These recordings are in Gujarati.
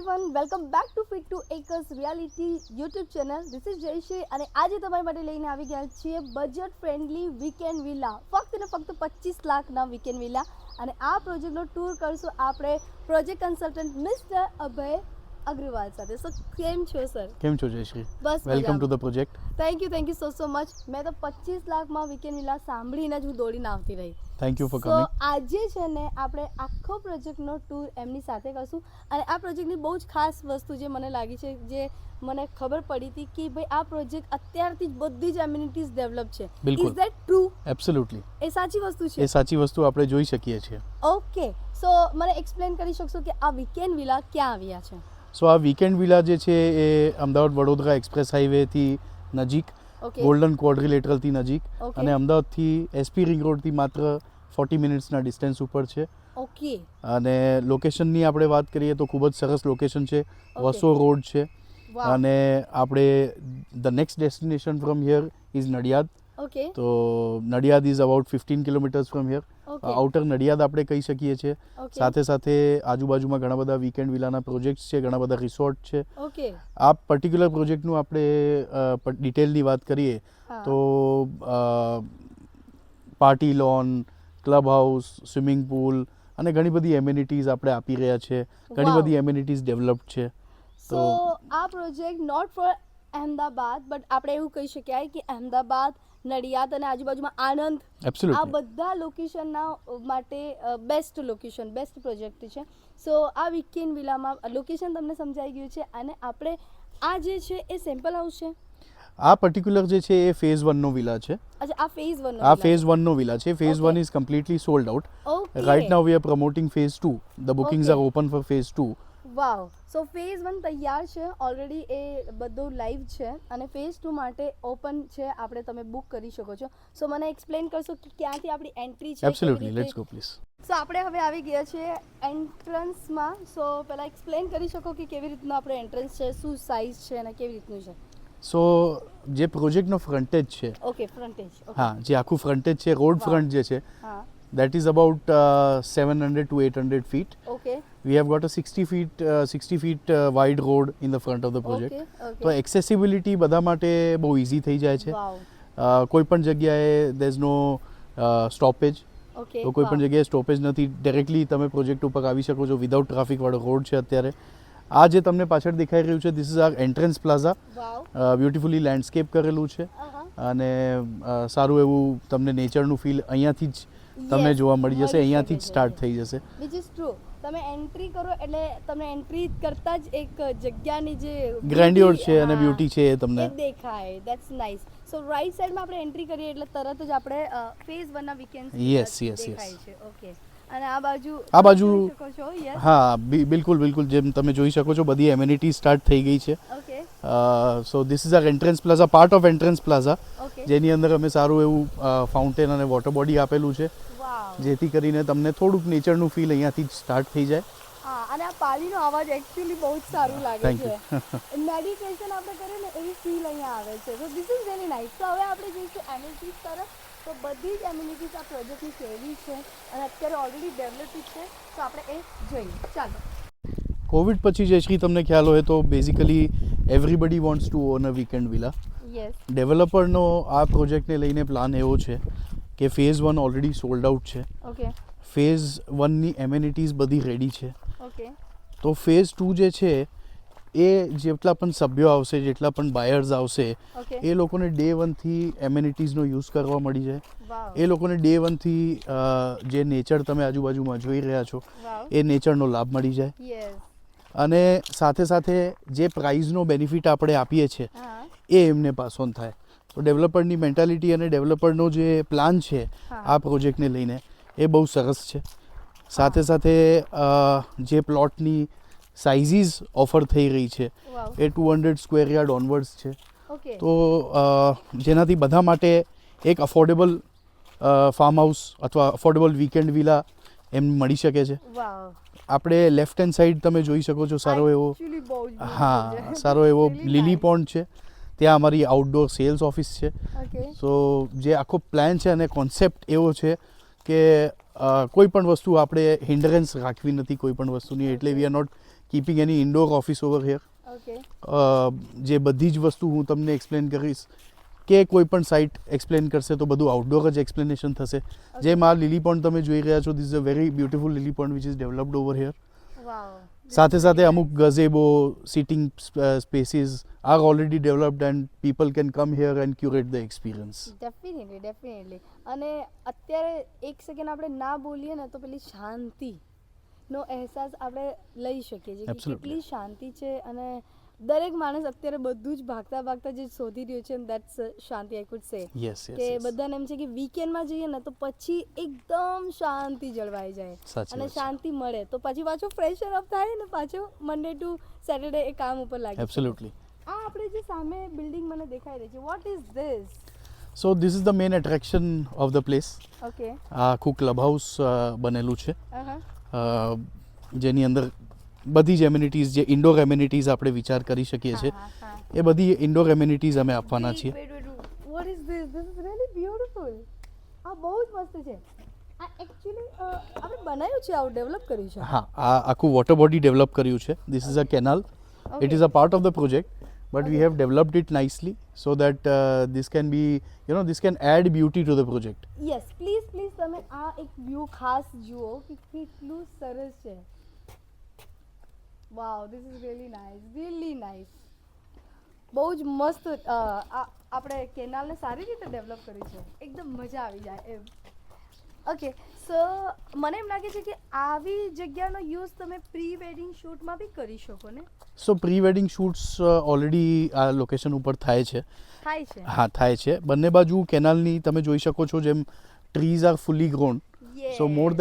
Everyone welcome back to fit to acres reality YouTube channel. This is Jayshree અને આજે તમારી માટે લઈને આવી ગયા છીએ બજેટ ફ્રેન્ડલી વીકેન્ડ વિલા, ફક્ત ને ફક્ત 25 લાખના વીકેન્ડ વિલા. અને આ પ્રોજેક્ટનો ટૂર કરશું આપણે project consultant mister Abhay Agarwal સાથે. સો કેમ છો સર? કેમ છો જયશ્રી? બસ welcome to the project. Thank you so much. મેં તો 25 લાખમાં વીકેન્ડ વિલા સાંભળીને જ હું દોડીને આવતી રહી. Thank you for so coming. આજે છે ને આપણે આખો પ્રોજેક્ટનો ટૂર એમની સાથે કરશું અને આ પ્રોજેક્ટની બહુ જ ખાસ વસ્તુ જે મને લાગી છે, જે મને ખબર પડી હતી કે ભાઈ આ પ્રોજેક્ટ અત્યારથી જ બધી જ એમ્યુનિટીઝ ડેવલપ છે. બિલકુલ. Is that true? એબ્સોલ્યુટલી. એ સાચી વસ્તુ છે? એ સાચી વસ્તુ આપણે જોઈ શકીએ છીએ. ઓકે, સો મને એક્સપ્લેન કરી શકશો કે આ વીકેન્ડ વિલા ક્યાં આવ્યા છે? સો આ વીકેન્ડ વિલા જે છે એ અમદાવાદ વડોદરા એક્સપ્રેસ હાઈવેથી નજીક, ગોલ્ડન ક્વોડ્રિલેટરલથી નજીક અને અમદાવાદથી એસપી રિંગ રોડથી માત્ર 40 મિનિટ્સના ડિસ્ટન્સ ઉપર છે. ઓકે. અને લોકેશનની આપણે વાત કરીએ તો ખૂબ જ સરસ લોકેશન છે. વસો રોડ છે અને આપણે the next destination from here is Nadiad. Okay. તો Nadiad is about 15 kilometres from here. Outer Nadiad આપણે કહી શકીએ છીએ. સાથે સાથે આજુબાજુમાં ઘણા બધા વીકેન્ડ વિલાના પ્રોજેક્ટ્સ છે, ઘણા બધા રિસોર્ટ છે. ઓકે. આ પર્ટિક્યુલર પ્રોજેક્ટનું આપણે ડિટેલની વાત કરીએ તો party loan, club house, swimming pool અને ઘણી બધી એમ્યુનિટીઝ આપણે આપી રહ્યા છે. ઘણી બધી એમ્યુનિટીઝ ડેવલપ્ડ છે. સો આ project not for Ahmedabad, but આપણે એવું કહી શકાય કે અહેમદાબાદ, નડિયાદ અને આજુબાજુમાં આણંદ, આ બધા લોકેશનના માટે બેસ્ટ લોકેશન, બેસ્ટ પ્રોજેક્ટ છે. સો આ વીકેન્ડ વિલામાં લોકેશન તમને સમજાઈ ગયું છે અને આપણે આ જે છે એ સેમ્પલ હાઉસ છે. આ પર્ટિક્યુલર જે છે એ ફેઝ 1 નો વિલા છે. અચ્છા, આ ફેઝ 1 નો આ ફેઝ 1 નો વિલા છે. Phase 1 is completely sold out. Right now we are promoting phase 2. The bookings are open for phase 2. Wow. So phase 1 તૈયાર છે ઓલરેડી, એ બધું લાઈવ છે અને ફેઝ 2 માટે ઓપન છે, આપણે તમે બુક કરી શકો છો. સો મને એક્સપ્લેન કરશો કે ક્યાંથી આપણી એન્ટ્રી છે? Absolutely, let's go please. So આપણે હવે આવી ગયા છે એન્ટ્રન્સમાં. સો પહેલાં એક્સપ્લેન કરી શકો કે કેવી રીતનું આપણે એન્ટ્રન્સ છે, શું સાઇઝ છે અને કેવી રીતનું છે? સો જે પ્રોજેક્ટનો ફ્રન્ટેજ છે, ઓકે, ફ્રન્ટેજ. હા, જે આખું ફ્રન્ટેજ છે, રોડ ફ્રન્ટ જે છે, that is about 700 to 800 feet. Okay. We have got a 60 feet wide road in the front of the project. Okay. તો એક્સેસિબિલિટી બધા માટે બહુ ઇઝી થઈ જાય છે. કોઈ પણ જગ્યાએ there is no stoppage. તો કોઈ પણ જગ્યાએ સ્ટોપેજ નથી. ડાયરેક્ટલી તમે પ્રોજેક્ટ ઉપર આવી શકો છો. વિધાઉટ ટ્રાફિક વાળો રોડ છે અત્યારે. આ જે તમને પાછળ દેખાઈ રહ્યું છે, this is our entrance plaza. Beautifully landscape કરેલું છે અને સારું એવું તમને નેચરનું ફીલ અહીંયાથી જ તમને જોવા મળી જશે. અહીંયાથી જ સ્ટાર્ટ થઈ જશે. Which is true. તમે એન્ટ્રી કરો એટલે તમને એન્ટ્રી કરતા જ એક જગ્યાની જે ગ્રેન્ડ્યોર છે અને બ્યુટી છે એ તમને દેખાય. That's nice. સો રાઈટ સાઈડમાં આપણે એન્ટ્રી કરીએ એટલે તરત જ આપણે ફેઝ 1 ના વીકેન્ડ દેખાય છે. ઓકે. અને આ બાજુ હા, બિલકુલ જેમ તમે જોઈ શકો છો બધી એમ્યુનિટી સ્ટાર્ટ થઈ ગઈ છે. Okay. So this is our entrance plaza, part of entrance plaza, જેની અંદર અમે સારું એવું ફાઉન્ટેન અને વોટર બોડી આપેલું છે, જેથી કરીને તમને થોડુંક નેચરનું ફીલ અહીંયાથી જ સ્ટાર્ટ થઈ જાય. હા, અને આ પાણીનો અવાજ એકચ્યુઅલી બહુ જ સારું લાગે છે. મેડિટેશન આપણે કરીએ ને એવી ફીલ અહીંયા આવે છે. સો ધીસ ઇઝ વેરી નાઇસ. તો હવે આપણે જઈશું એમ્યુનિટીઝ તરફ. તો બધી જ એમ્યુનિટીઝ આ પ્રોજેક્ટની કેવી છે અને અત્યારે ઓલરેડી ડેવલપ છે, તો આપણે એ જોઈએ. ચાલો. કોવિડ પછી જયશ્રી તમને ખ્યાલ હોય તો basically everybody wants to own a weekend villa. Yes. ડેવલપરનો આ પ્રોજેક્ટને લઈને પ્લાન એવો છે કે ફેઝ 1 ઓલરેડી સોલ્ડ આઉટ છે. ઓકે. ફેઝ 1 ની એમ્યુનિટીઝ બધી રેડી છે. ઓકે. તો ફેઝ 2 જે છે એ જેટલા પણ સભ્યો આવશે, જેટલા પણ બાયર્સ આવશે, એ લોકોને ડે 1 થી એમ્યુનિટીઝનો યુઝ કરવા મળી જાય. એ લોકોને ડે 1 થી જે નેચર તમે આજુબાજુમાં જોઈ રહ્યા છો એ નેચરનો લાભ મળી જાય. અને સાથે સાથે જે પ્રાઇઝનો બેનિફિટ આપણે આપીએ છીએ એ એમને પાસ ઓન થાય. તો ડેવલપરની મેન્ટાલિટી અને ડેવલપરનો જે પ્લાન છે આ પ્રોજેક્ટને લઈને એ બહુ સરસ છે. સાથે સાથે જે પ્લોટની સાઇઝીસ ઓફર થઈ રહી છે એ 200 સ્ક્વેર યાર્ડ ઓનવર્ડ્સ છે. તો જેનાથી બધા માટે એક અફોર્ડેબલ ફાર્મ હાઉસ અથવા અફોર્ડેબલ વીકેન્ડ વિલા એમ મળી શકે છે. આપણે લેફ્ટ હેન્ડ સાઈડ તમે જોઈ શકો છો સારો એવો, હા, સારો એવો લીલી પોન્ડ છે. ત્યાં અમારી આઉટડોર સેલ્સ ઓફિસ છે. સો જે આખો પ્લાન છે અને કોન્સેપ્ટ એવો છે કે કોઈ પણ વસ્તુ આપણે હિન્ડરન્સ રાખવી નથી કોઈ પણ વસ્તુની, એટલે we are not keeping any indoor office over here. જે બધી જ વસ્તુ હું તમને એક્સપ્લેન કરીશ કે કોઈ પણ સાઇટ એક્સપ્લેન કરશે તો બધું આઉટડોર જ એક્સપ્લેનેશન થશે. જેમ આ લીલી પોન્ડ તમે જોઈ રહ્યા છો, this is a very beautiful lily pond which is developed over here. સાથે સાથે અમુક gazebo, sitting spaces are already developed and people can come here and curate the experience. Definitely. અને અત્યારે એક સેકન્ડ આપણે ના બોલીએ ને તો પેલી શાંતિનો અહેસાસ આપણે લઈ શકીએ છીએ કે કેટલી શાંતિ છે. અને દરેક માણસ અત્યારે બધું જ ભાગતા જે શોધી રહ્યો છે, દેટ્સ શાંતિ આઈ કુડ સે. કે બધાને એમ છે કે વીકેન્ડમાં જઈએ ને તો પછી એકદમ શાંતિ જળવાઈ જાય અને શાંતિ મળે તો પછી પાછું ફ્રેશર અપ થાય ને પાછું મંડે ટુ સેટરડે એ કામ ઉપર લાગે. એબ્સોલ્યુટલી. આ આપણે જે સામે બિલ્ડિંગ મને દેખાઈ રહી છે, what is this? So this is the main attraction of the place. Okay. આ આખું ક્લબ હાઉસ બનેલું છે, જેની અંદર બધી જ એમ્યુનિટીઝ, જે ઇન્ડોર એમ્યુનિટીઝ આપણે વિચાર કરી શકીએ છીએ, એ બધી ઇન્ડોર એમ્યુનિટીઝ અમે આપવાના છીએ. What is this? This is really beautiful. આ બહુ જ મસ્ત છે. આ એકચ્યુઅલી આપણે બનાવ્યું છે, આવું ડેવલપ કર્યું છે. હા, આ આખું વોટર બોડી ડેવલપ કર્યું છે. This is a canal. It is a part of the project, but we have developed it nicely so that this can be, this can add beauty to the project. Yes, please તમે આ એક વ્યૂ ખાસ જુઓ કે કેટલું સરસ છે. વાવ, this is really nice. બહુ જ મસ્ત આપણે કેનાલને સારી રીતે ડેવલપ કરી છે, એકદમ મજા આવી જાય એમ. ઓકે, સો મને એમ લાગે છે કે આવી જગ્યાનો યુઝ તમે પ્રી વેડિંગ શૂટમાં બી કરી શકો ને? સો પ્રી વેડિંગ શૂટ્સ ઓલરેડી આ લોકેશન ઉપર થાય છે. હા, થાય છે. બંને બાજુ કેનાલની તમે જોઈ શકો છો, જેમ trees are fully grown. So more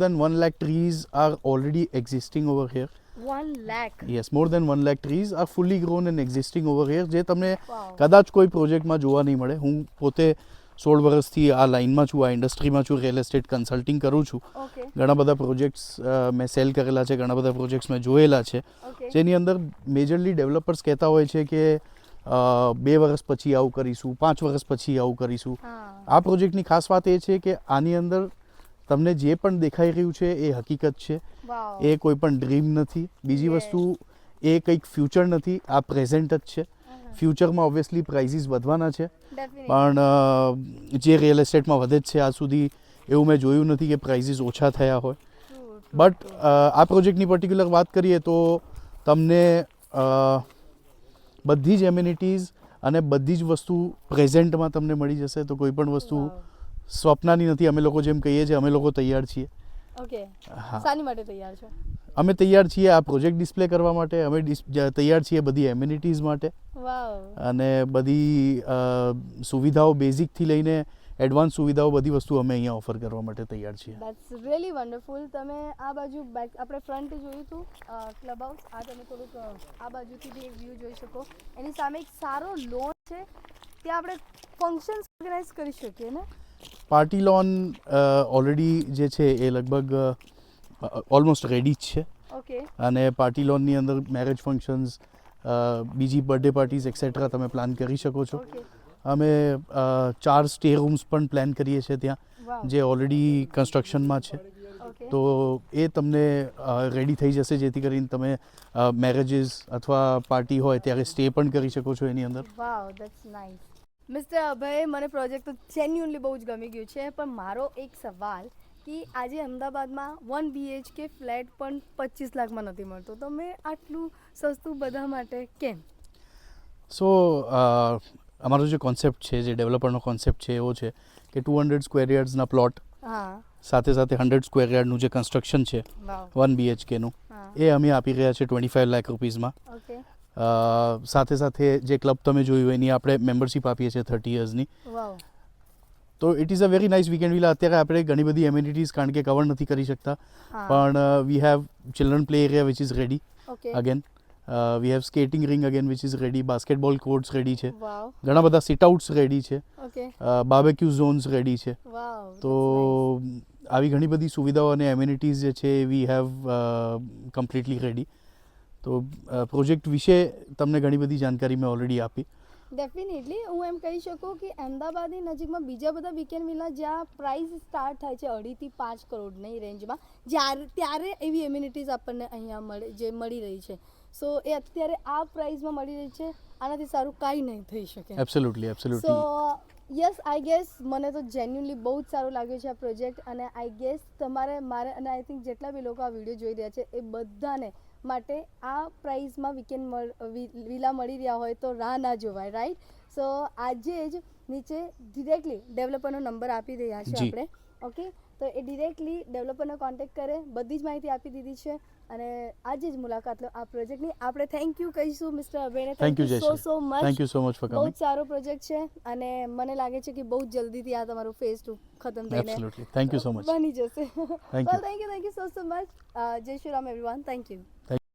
than 1 lakh trees are already existing over here. 1 lakh? Yes, more than 1 lakh trees are fully grown and existing over here, જે તમને કદાચ કોઈ પ્રોજેક્ટમાં જોવા નહીં મળે. હું પોતે 16 વર્ષથી આ લાઇનમાં છું, આ ઇન્ડસ્ટ્રીમાં છું, રિયલ એસ્ટેટ કન્સલ્ટિંગ કરું છું. ઘણા બધા પ્રોજેક્ટ્સ મેં સેલ કરેલા છે, ઘણા બધા પ્રોજેક્ટ્સ મેં જોયેલા છે, જેની અંદર મેજરલી ડેવલપર્સ કહેતા હોય છે કે 2 વર્ષ પછી આવું કરીશું, 5 વર્ષ પછી આવું કરીશું. આ પ્રોજેક્ટની ખાસ વાત એ છે કે આની અંદર તમને જે પણ દેખાઈ રહ્યું છે એ હકીકત છે, એ કોઈ પણ ડ્રીમ નથી. બીજી વસ્તુ, એ કંઈક ફ્યુચર નથી, આ પ્રેઝન્ટ જ છે. ફ્યુચરમાં ઓબ્વિયસલી પ્રાઇઝીસ વધવાના છે, પણ જે રિયલ એસ્ટેટમાં વધે જ છે, આજ સુધી એવું મેં જોયું નથી કે પ્રાઇઝીસ ઓછા થયા હોય. બટ આ પ્રોજેક્ટની પર્ટિક્યુલર વાત કરીએ તો તમને બધી જ એમ્યુનિટીઝ અને બધી જ વસ્તુ પ્રેઝન્ટમાં તમને મળી જશે. તો કોઈ પણ વસ્તુ સ્વપ્નાની નથી. અમે લોકો જેમ કહીએ છીએ, અમે લોકો તૈયાર છીએ. ઓકે, શાની માટે તૈયાર છો? અમે તૈયાર છીએ આ પ્રોજેક્ટ ડિસ્પ્લે કરવા માટે, અમે તૈયાર છીએ બધી એમ્યુનિટીઝ માટે. અને બધી સુવિધાઓ બેઝિકથી લઈને એડવાન્સ સુવિધાઓ, બધી વસ્તુ અમે અહીંયા ઓફર કરવા માટે તૈયાર છીએ. That's really wonderful. તમે આ બાજુ બેક આપણે ફ્રન્ટ જોયું હતું ક્લબ હાઉસ, આ તમે થોડુંક આ બાજુથી બી એક વ્યૂ જોઈ શકો. એની સામે એક સારો લોન છે, ત્યાં આપણે ફંક્શન્સ ઓર્ગેનાઇઝ કરી શકીએ ને? પાર્ટી લોન ઓલરેડી જે છે એ લગભગ ઓલમોસ્ટ રેડી જ છે. ઓકે. અને પાર્ટી લોનની અંદર મેરેજ ફંક્શન્સ, બીજી બર્થડે પાર્ટીઝ એક્સેટ્રા તમે પ્લાન કરી શકો છો. અમે 4 સ્ટે રૂમ્સ પણ પ્લાન કરીએ છીએ ત્યાં, જે ઓલરેડી કન્સ્ટ્રક્શનમાં છે. તો એ તમને રેડી થઈ જશે, જેથી કરીને તમે મેરેજીસ અથવા પાર્ટી હોય ત્યારે સ્ટે પણ કરી શકો છો એની અંદર. વાવ, ધેટ્સ નાઇસ. મિસ્ટર અભય, મને પ્રોજેક્ટ તો જેન્યુઅનલી બહુ જ ગમી ગયું છે, પણ મારો એક સવાલ કે આજે અમદાવાદમાં 1 BHK ફ્લેટ પણ 25 લાખમાં નથી મળતો, તો મેં આટલું સસ્તું બધા માટે કેમ? સો અમારો જે કોન્સેપ્ટ છે, જે ડેવલપરનો કોન્સેપ્ટ છે, એવો છે કે 200 સ્ક્વેર યાર્ડ્સના પ્લોટ સાથે સાથે 100 સ્ક્વેર યાર્ડનું જે કન્સ્ટ્રક્શન છે 1 BHKનું, એ અમે આપી રહ્યા છે 25 લાખ રૂપીઝમાં. સાથે સાથે જે ક્લબ તમે જોયું એની આપણે મેમ્બરશિપ આપીએ છીએ 30 યર્સની. તો it is a very nice weekend villa. અત્યારે આપણે ઘણી બધી એમ્યુનિટીઝ કારણ કે કવર નથી કરી શકતા, પણ we have children play area which is ready again. We have skating ring again which is ready. Basketball courts ready છે. ઘણા બધા સિટ આઉટ્સ રેડી છે. બાર્બેક્યુ ઝોન્સ રેડી છે. તો આવી ઘણી બધી સુવિધાઓ અને એમ્યુનિટીઝ જે છે વી હેવ કમ્પ્લીટલી રેડી. તો પ્રોજેક્ટ વિશે તમને ઘણી બધી જાણકારી મેં ઓલરેડી આપી. ડેફિનેટલી હું એમ કહી શકું કે અમદાવાદની નજીકમાં બીજા બધા વીકેન્ડ વિલા જ્યાં પ્રાઇસ સ્ટાર્ટ થાય છે 2.5 થી 5 કરોડની રેન્જમાં, ત્યારે એવી એમ્યુનિટીઝ આપણને અહીંયા મળી રહી છે. સો એ અત્યારે આ પ્રાઇસમાં મળી રહી છે, આનાથી સારું કાંઈ નહીં થઈ શકે. Absolutely absolutely. So yes, I guess મને તો જેન્યુઅલી બહુ જ સારું લાગ્યું છે આ પ્રોજેક્ટ, અને આઈ ગેસ મારે અને આઈ થિંક જેટલા બી લોકો આ વિડીયો જોઈ રહ્યા છે એ બધાને માટે આ પ્રાઇસમાં વીકેન્ડ વિલા મળી રહ્યા હોય તો રાહ ના જોવાય, રાઈટ? સો આજે જ નીચે ડિરેક્ટલી ડેવલપરનો નંબર આપી રહ્યા છે આપણે, ઓકે? તો એ ડિરેક્ટલી ડેવલપરનો કોન્ટેક્ટ કરે, બધી જ માહિતી આપી દીધી છે, અને આજે જ મુલાકાત લો આ પ્રોજેક્ટની. આપણે થેન્ક યુ કહીશું મિસ્ટર અભયને. Thank you so much. Thank you so much for coming. બહુ સારો પ્રોજેક્ટ છે, અને મને લાગે છે કે બહુ જલ્દીથી આ તમારું ફેઝ 2 ખતમ થઈને absolutely. Thank you so much. બની જશે. Thank you so much. જય Shri Ram everyone. Thank you.